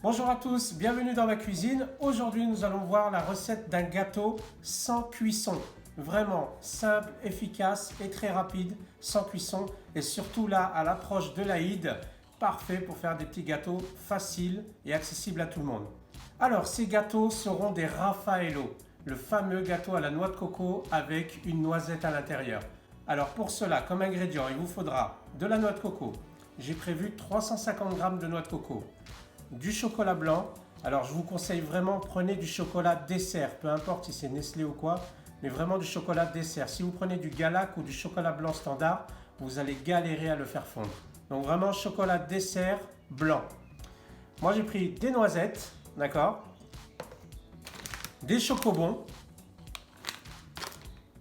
Bonjour à tous, bienvenue dans ma cuisine. Aujourd'hui, nous allons voir la recette d'un gâteau sans cuisson. Vraiment simple, efficace et très rapide, sans cuisson. Et surtout là, à l'approche de l'Aïd, parfait pour faire des petits gâteaux faciles et accessibles à tout le monde. Alors, ces gâteaux seront des Raffaello, le fameux gâteau à la noix de coco avec une noisette à l'intérieur. Alors pour cela, comme ingrédient, il vous faudra de la noix de coco. J'ai prévu 350 g de noix de coco. Du chocolat blanc. Alors je vous conseille vraiment, prenez du chocolat dessert, peu importe si c'est Nestlé ou quoi, mais vraiment du chocolat dessert. Si vous prenez du Galac ou du chocolat blanc standard, vous allez galérer à le faire fondre. Donc vraiment chocolat dessert blanc. Moi j'ai pris des noisettes, d'accord, des chocobons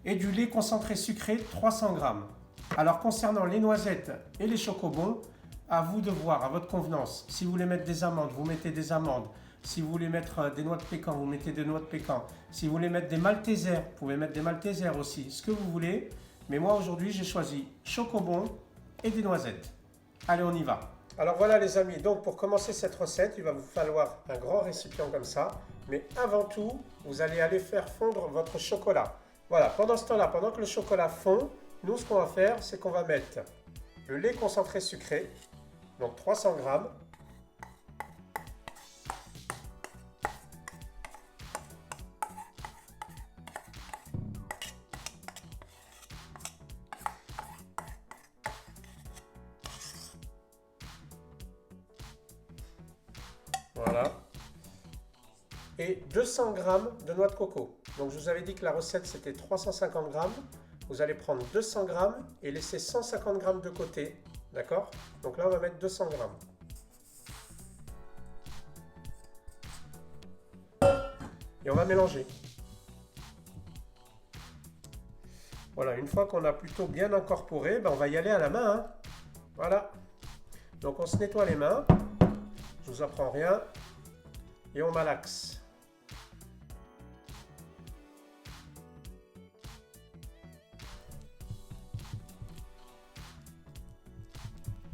et du lait concentré sucré 300 g. Alors concernant les noisettes et les chocobons, à vous de voir, à votre convenance. Si vous voulez mettre des amandes, vous mettez des amandes. Si vous voulez mettre des noix de pécan, vous mettez des noix de pécan. Si vous voulez mettre des maltesers, vous pouvez mettre des maltesers aussi, ce que vous voulez. Mais moi aujourd'hui, j'ai choisi chocobon et des noisettes. Allez, on y va. Alors voilà les amis, donc pour commencer cette recette, il va vous falloir un grand récipient comme ça. Mais avant tout, vous allez aller faire fondre votre chocolat. Voilà, pendant ce temps-là, pendant que le chocolat fond, nous ce qu'on va faire, c'est qu'on va mettre le lait concentré sucré, donc 300 g. Voilà. Et 200 g de noix de coco. Donc je vous avais dit que la recette c'était 350 g. Vous allez prendre 200 g et laisser 150 g de côté. D'accord? Donc là on va mettre 200 g. Et on va mélanger. Voilà, une fois qu'on a plutôt bien incorporé, on va y aller à la main. Hein. Voilà. Donc on se nettoie les mains. Je vous apprends rien. Et on malaxe.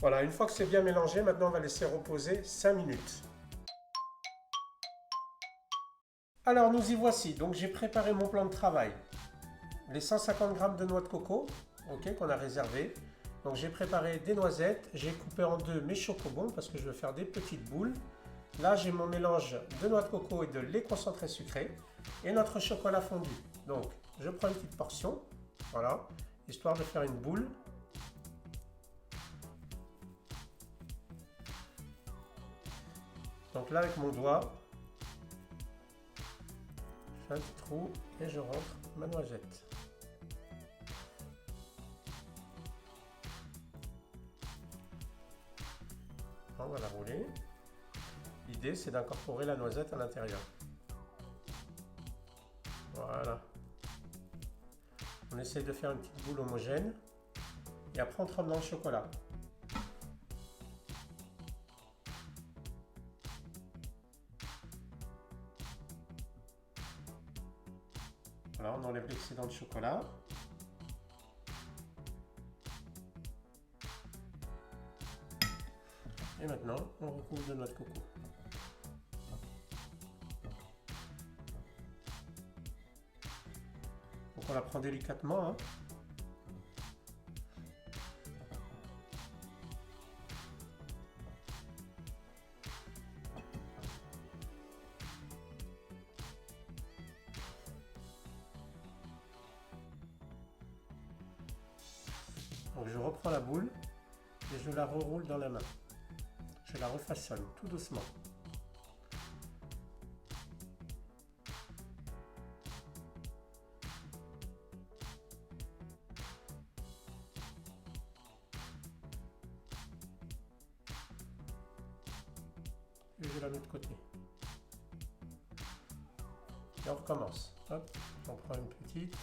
Voilà, une fois que c'est bien mélangé, maintenant on va laisser reposer 5 minutes. Alors nous y voici, donc j'ai préparé mon plan de travail. Les 150 g de noix de coco, ok, qu'on a réservé. Donc j'ai préparé des noisettes, j'ai coupé en deux mes chocobons parce que je veux faire des petites boules. Là j'ai mon mélange de noix de coco et de lait concentré sucré et notre chocolat fondu. Donc je prends une petite portion, voilà, histoire de faire une boule. Donc là avec mon doigt, je fais un petit trou et je rentre ma noisette. On va la rouler. L'idée c'est d'incorporer la noisette à l'intérieur. Voilà. On essaye de faire une petite boule homogène et après on trempe dans le chocolat. Voilà, on enlève l'excédent de chocolat. Et maintenant, on recouvre de noix de coco. Donc on la prend délicatement. Hein. Donc je reprends la boule et je la reroule dans la main. Je la refaçonne tout doucement. Et je la mets de côté. Et on recommence. Hop, on prend une petite.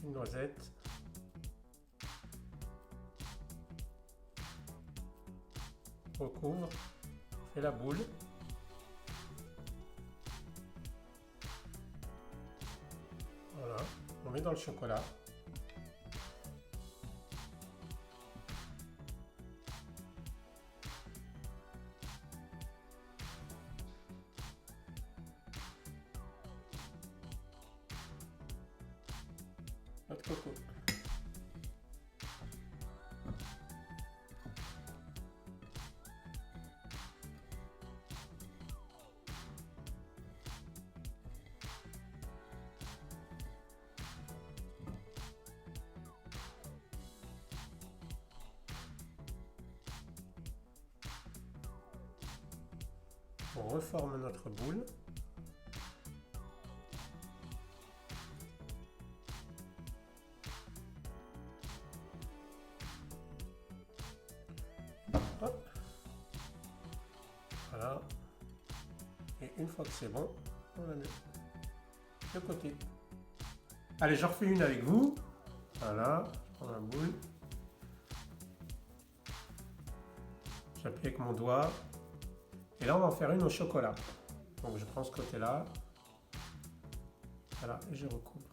Une noisette. Recouvre. Fait la boule. Voilà. On met dans le chocolat. coco. On reforme notre boule. Hop. Voilà. Et une fois que c'est bon, on la met de côté. Allez, j'en refais une avec vous. Voilà, je prends la boule. J'appuie avec mon doigt. Et là, on va en faire une au chocolat. Donc, je prends ce côté-là. Voilà, et je recouvre.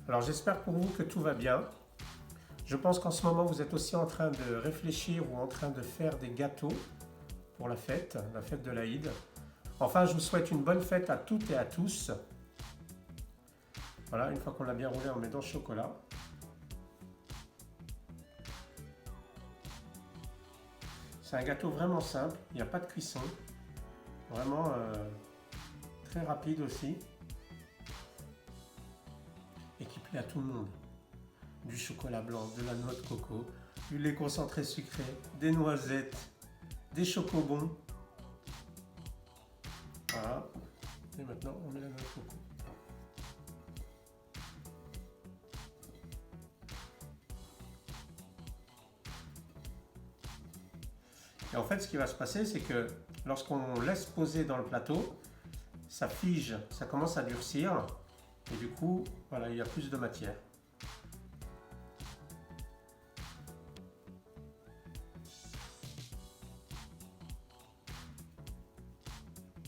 Alors, j'espère pour vous que tout va bien. Je pense qu'en ce moment, vous êtes aussi en train de réfléchir ou en train de faire des gâteaux pour la fête de l'Aïd. Enfin, je vous souhaite une bonne fête à toutes et à tous. Voilà, une fois qu'on l'a bien roulé, on met dans le chocolat. C'est un gâteau vraiment simple, il n'y a pas de cuisson. Vraiment très rapide aussi. Et qui plaît à tout le monde. Du chocolat blanc, de la noix de coco, du lait concentré sucré, des noisettes, des chocobons. Voilà. Et maintenant, on met la noix de coco. Et en fait, ce qui va se passer, c'est que lorsqu'on laisse poser dans le plateau, ça fige, ça commence à durcir. Et du coup, voilà, il y a plus de matière.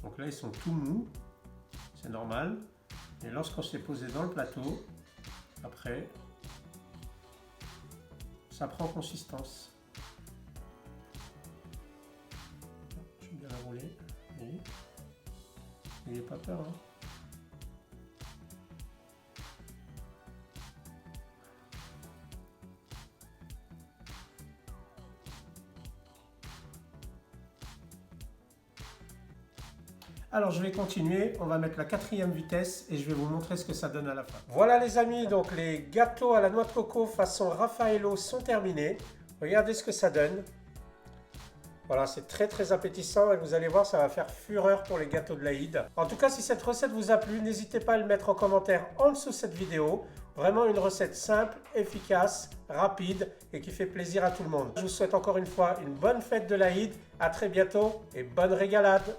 Donc là, ils sont tout mous, c'est normal. Et lorsqu'on s'est posé dans le plateau, après, ça prend consistance. Je vais bien la rouler. N'ayez pas peur. Hein. Alors je vais continuer, on va mettre la 4e vitesse et je vais vous montrer ce que ça donne à la fin. Voilà les amis, donc les gâteaux à la noix de coco façon Raffaello sont terminés. Regardez ce que ça donne. Voilà, c'est très appétissant et vous allez voir, ça va faire fureur pour les gâteaux de l'Aïd. En tout cas, si cette recette vous a plu, n'hésitez pas à le mettre en commentaire en dessous de cette vidéo. Vraiment une recette simple, efficace, rapide et qui fait plaisir à tout le monde. Je vous souhaite encore une fois une bonne fête de l'Aïd. À très bientôt et bonne régalade.